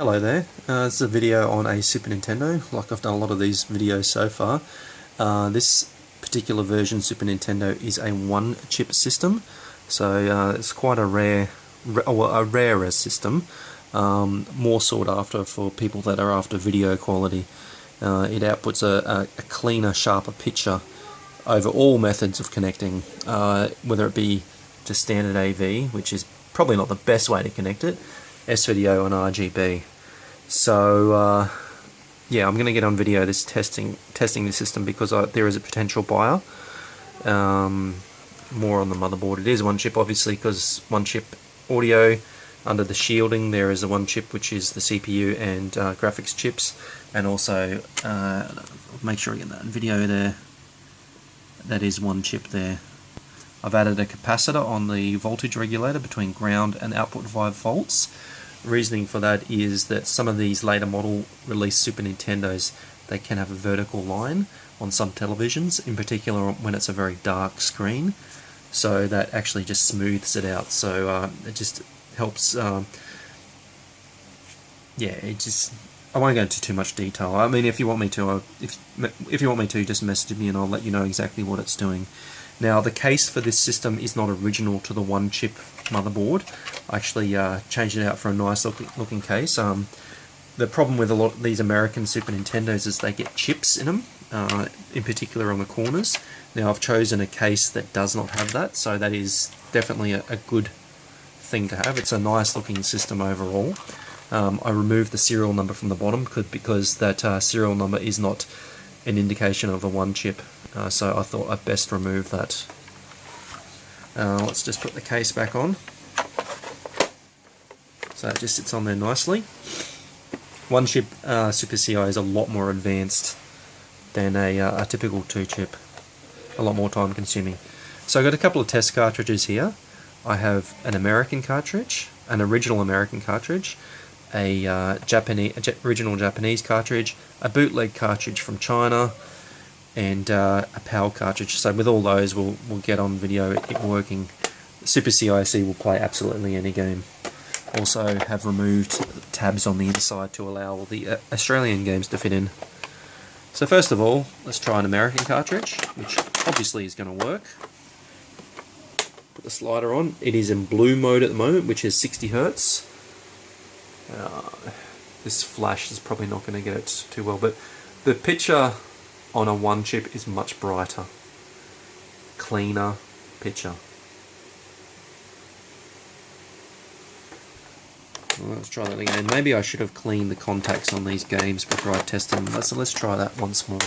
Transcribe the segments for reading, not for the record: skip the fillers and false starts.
Hello there, this is a video on a Super Nintendo. Like I've done a lot of these videos so far. This particular version Super Nintendo is a one-chip system, so it's quite a rarer system, more sought after for people that are after video quality. It outputs a cleaner, sharper picture over all methods of connecting, whether it be just standard AV, which is probably not the best way to connect it, S-video and RGB. So yeah, I'm going to get on video this testing the system because there is a potential buyer. More on the motherboard. It is one chip, obviously, because one chip audio. Under the shielding there is a one chip, which is the CPU and graphics chips, and also make sure I get that video there. That is one chip there. I've added a capacitor on the voltage regulator between ground and output 5 volts. Reasoning for that is that some of these later model release Super Nintendos, they can have a vertical line on some televisions, in particular when it's a very dark screen, so that actually just smooths it out. So it just helps. Yeah, it just. I won't go into too much detail. I mean, if you want me to, if you want me to, just message me and I'll let you know exactly what it's doing. Now, the case for this system is not original to the one-chip motherboard. I actually changed it out for a nice looking case. The problem with a lot of these American Super Nintendos is they get chips in them, in particular on the corners. Now, I've chosen a case that does not have that, so that is definitely a good thing to have. It's a nice looking system overall. I removed the serial number from the bottom because that serial number is not an indication of a one chip, so I thought I'd best remove that. Let's just put the case back on. So it just sits on there nicely. One chip supercic is a lot more advanced than a typical two chip, a lot more time consuming. So I've got a couple of test cartridges here. I have an American cartridge, an original American cartridge, a original Japanese cartridge, a bootleg cartridge from China, and a PAL cartridge. So with all those, we'll get on video it working. supercic will play absolutely any game. Also have removed tabs on the inside to allow all the Australian games to fit in. So first of all, let's try an American cartridge, which obviously is going to work. Put the slider on. It is in blue mode at the moment, which is 60 Hz. This flash is probably not going to get it too well, but the picture on a one chip is much brighter, cleaner picture. Well, let's try that again. Maybe I should have cleaned the contacts on these games before I test them. Let's try that once more.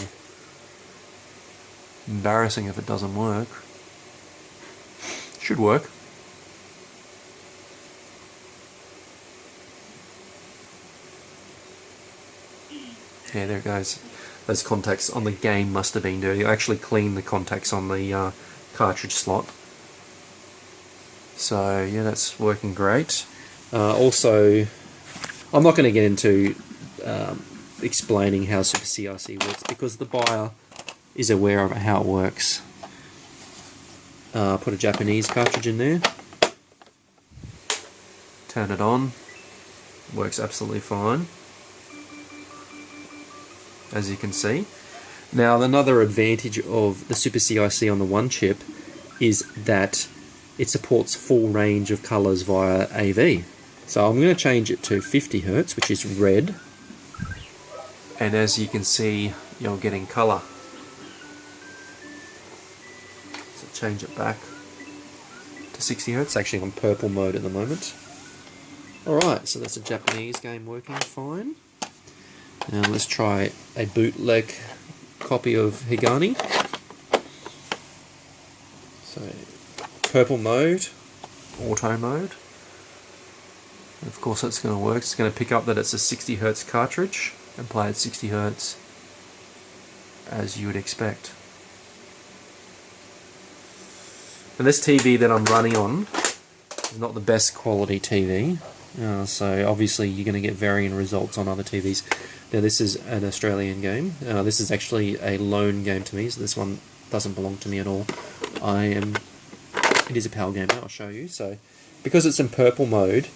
Embarrassing if it doesn't work. Should work. Yeah, there it goes. Those contacts on the game must have been dirty. I actually cleaned the contacts on the cartridge slot. So yeah, that's working great. Also, I'm not going to get into explaining how supercic works because the buyer is aware of how it works. Put a Japanese cartridge in there. Turn it on. Works absolutely fine, as you can see. Now, another advantage of the supercic on the one chip is that it supports full range of colours via AV. So I'm going to change it to 50 Hz, which is red, and as you can see, you're getting colour. So change it back to 60 Hz, actually on purple mode at the moment. Alright, so that's a Japanese game working fine. Now let's try a bootleg copy of Higani. So, purple mode, auto mode. And of course that's going to work. It's going to pick up that it's a 60 Hz cartridge and play at 60 Hz as you would expect. And this TV that I'm running on is not the best quality TV. So obviously you're going to get varying results on other TVs. Now this is an Australian game. This is actually a loan game to me, so this one doesn't belong to me at all. It is a PAL game, I'll show you. So because it's in purple mode,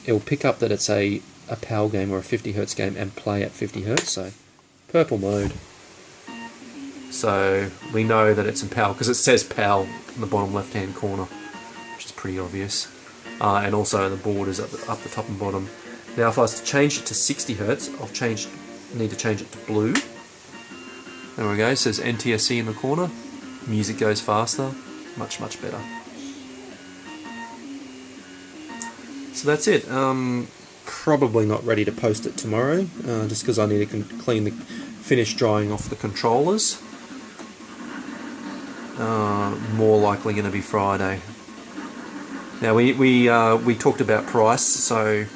it will pick up that it's a a PAL game or a 50 Hz game and play at 50 Hz. So purple mode. So we know that it's in PAL because it says PAL in the bottom left hand corner, which is pretty obvious. And also the board is up the top and bottom. Now if I was to change it to 60 Hz, I'll need to change it to blue. There we go, it says NTSC in the corner. Music goes faster, much better. So that's it. Probably not ready to post it tomorrow, just because I need to finish drying off the controllers. More likely going to be Friday. Now we talked about price, so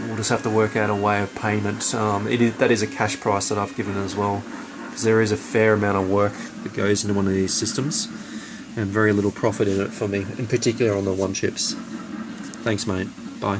we'll just have to work out a way of payment. That is a cash price that I've given as well, because there is a fair amount of work that goes into one of these systems, and very little profit in it for me, in particular on the one chips. Thanks, mate. Bye.